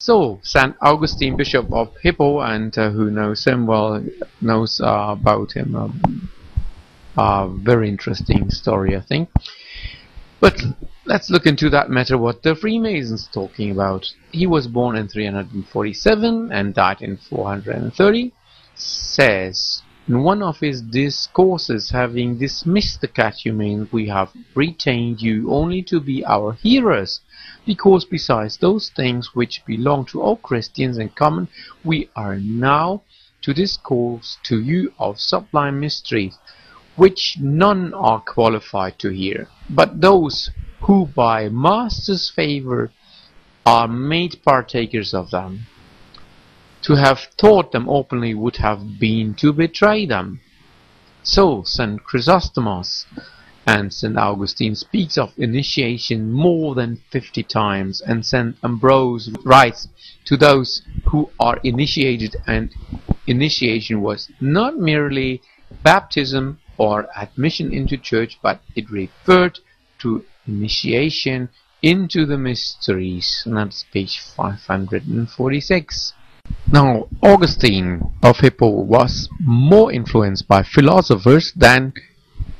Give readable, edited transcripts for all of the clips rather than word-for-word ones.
So, St. Augustine, Bishop of Hippo, and who knows him well knows about him. A very interesting story, I think. But let's look into that matter, what the Freemasons talking about. He was born in 347 and died in 430. Says, in one of his discourses, having dismissed the catechumens, we have retained you only to be our hearers, because besides those things which belong to all Christians in common, we are now to discourse to you of sublime mysteries, which none are qualified to hear, but those who by Master's favour are made partakers of them. To have taught them openly would have been to betray them. So St. Chrysostomos and St. Augustine speaks of initiation more than 50 times, and St. Ambrose writes to those who are initiated, and initiation was not merely baptism or admission into church, but it referred to initiation into the mysteries. And that's page 546. Now, Augustine of Hippo was more influenced by philosophers than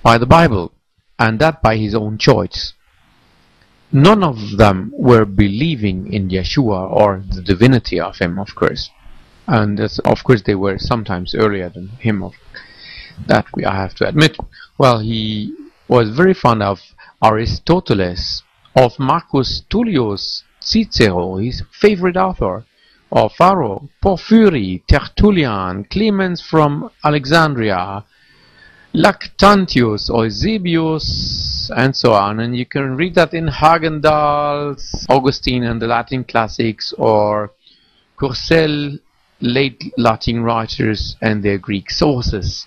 by the Bible, and that by his own choice. None of them were believing in Yeshua or the divinity of him, of course. And of course they were sometimes earlier than him, that I have to admit. Well, he was very fond of Aristoteles, of Marcus Tullius Cicero, his favorite author, of Varro, Porphyry, Tertullian, Clemens from Alexandria, Lactantius, Eusebius, and so on. And you can read that in Hagendal's Augustine and the Latin Classics, or Courcelles, late Latin writers and their Greek sources.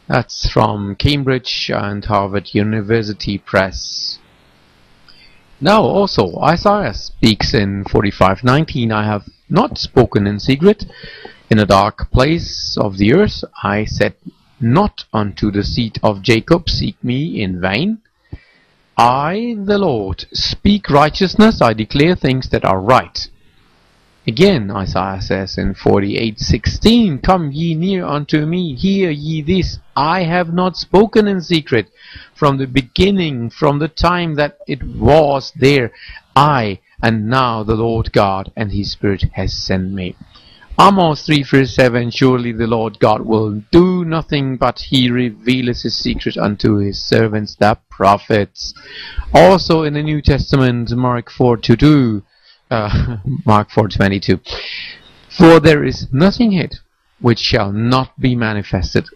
That's from Cambridge and Harvard University Press. Now also Isaiah speaks in 45:19, I have not spoken in secret, in a dark place of the earth. I said not unto the seed of Jacob, seek me in vain. I, the Lord, speak righteousness, I declare things that are right. Again, Isaiah says in 48:16, come ye near unto me, hear ye this, I have not spoken in secret, from the beginning, from the time that it was there, I, and now the Lord God and his Spirit has sent me. Amos 3:7, surely the Lord God will do nothing, but he revealeth his secret unto his servants the prophets. Also in the New Testament, Mark 4:22, Mark 4:22, for there is nothing hid which shall not be manifested,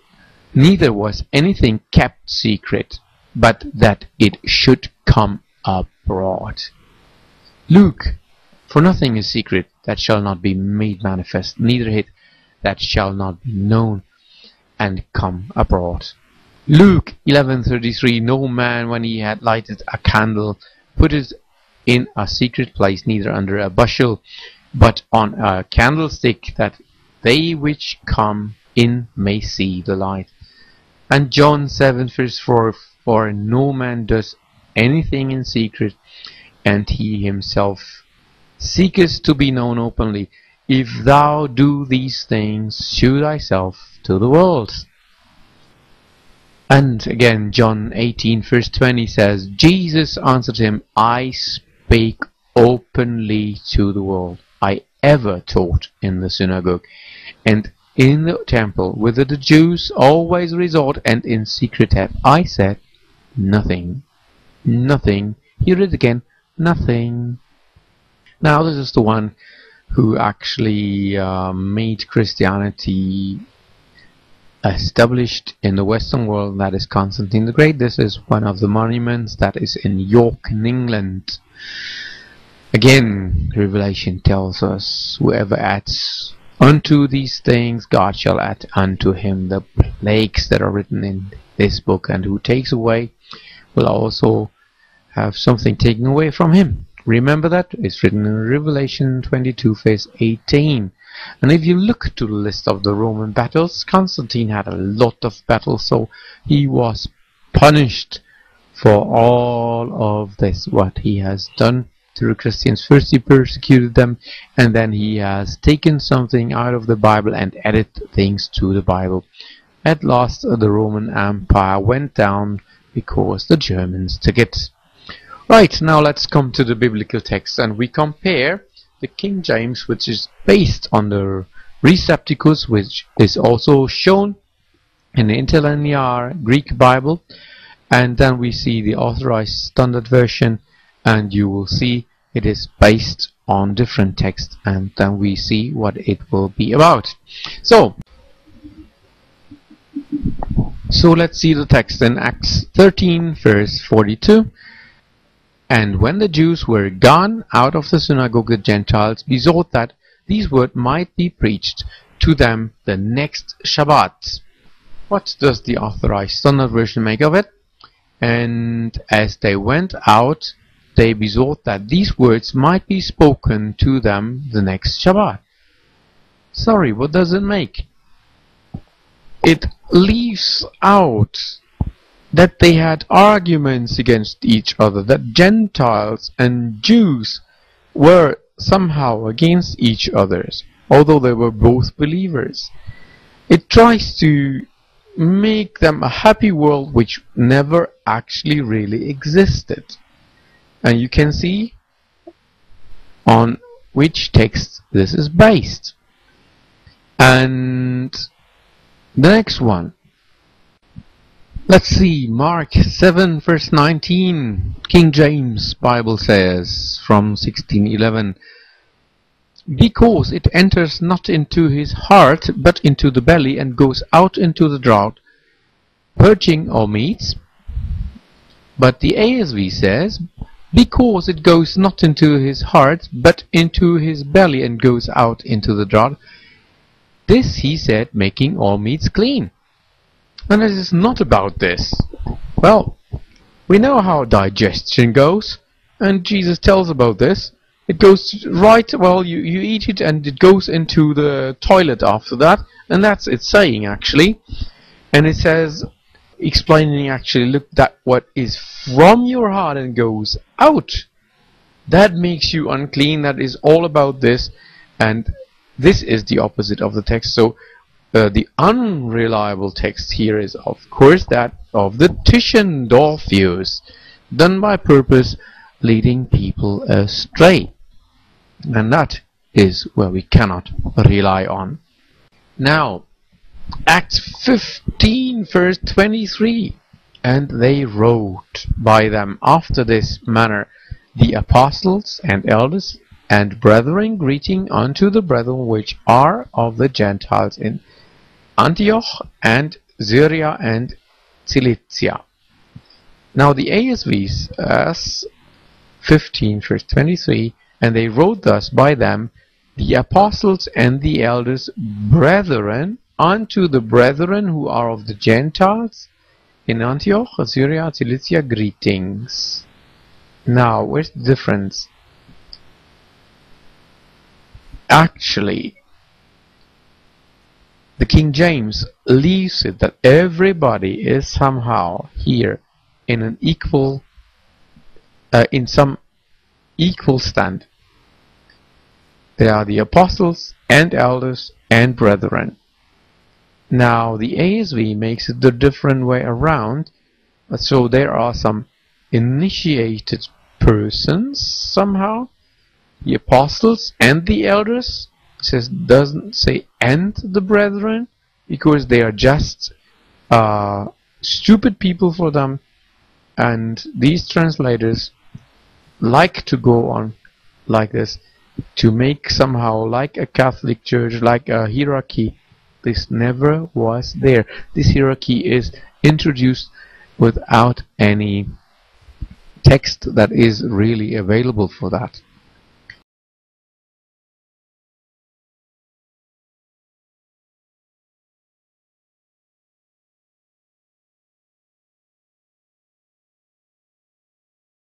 neither was anything kept secret, but that it should come abroad. Luke, for nothing is secret that shall not be made manifest, neither hid that shall not be known and come abroad. Luke 11:33, no man when he had lighted a candle put it in a secret place, neither under a bushel, but on a candlestick, that they which come in may see the light. And John 7:4, for no man does anything in secret, and he himself seeketh to be known openly. If thou do these things, shew thyself to the world. And again, John 18:20 says, Jesus answered him, I spake openly to the world. I ever taught in the synagogue, and in the temple, whither the Jews always resort, and in secret have I said nothing. Nothing. Hear it again. Nothing. Now this is the one who actually made Christianity established in the Western world, that is Constantine the Great. This is one of the monuments that is in York in England. Again, Revelation tells us, whoever adds unto these things, God shall add unto him the plagues that are written in this book, and who takes away will also have something taken away from him. Remember that? It's written in Revelation 22 verse 18. And if you look to the list of the Roman battles, Constantine had a lot of battles, so he was punished for all of this, what he has done. to the Christians. First he persecuted them, and then he has taken something out of the Bible and added things to the Bible. At last the Roman Empire went down because the Germans took it. Right, now let's come to the biblical text, and we compare the King James, which is based on the Receptacus, which is also shown in the Interlinear Greek Bible, and then we see the Authorized Standard Version, and you will see it is based on different texts, and then we see what it will be about. So let's see the text in Acts 13 verse 42. And when the Jews were gone out of the synagogue, the Gentiles besought that these words might be preached to them the next Shabbat. What does the Authorized Standard Version make of it? And as they went out, they besought that these words might be spoken to them the next Shabbat. Sorry, what does it make? It leaves out that they had arguments against each other, that Gentiles and Jews were somehow against each other, although they were both believers. It tries to make them a happy world which never actually really existed. And you can see on which text this is based. And the next one, let's see, Mark 7 verse 19, King James Bible says from 1611, because it enters not into his heart but into the belly and goes out into the draught, purging all meats. But the ASV says, because it goes not into his heart but into his belly and goes out into the draught, this he said, making all meats clean. And it is not about this. Well, we know how digestion goes, and Jesus tells about this. It goes right, well, you eat it and it goes into the toilet after that, and that's it saying actually. And it says, explaining actually, look, that what is from your heart and goes out, that makes you unclean. That is all about this, and this is the opposite of the text. So the unreliable text here is, of course, that of the Tischendorfius, done by purpose, leading people astray. And that is where we cannot rely on. Now, Acts 15 verse 23, and they wrote by them after this manner, the apostles and elders and brethren, greeting unto the brethren which are of the Gentiles in Antioch and Syria and Cilicia. Now the ASV says 15 verse 23, and they wrote thus by them, the apostles and the elders, brethren, unto the brethren who are of the Gentiles in Antioch, Syria, Cilicia, greetings. Now, where's the difference? Actually, the King James leaves it that everybody is somehow here in an equal, in some equal stand. They are the apostles and elders and brethren. Now the ASV makes it the different way around, so there are some initiated persons somehow, the apostles and the elders. It says, doesn't say and the brethren, because they are just stupid people for them, and these translators like to go on like this to make somehow like a Catholic Church, like a hierarchy. This never was there. This hierarchy is introduced without any text that is really available for that.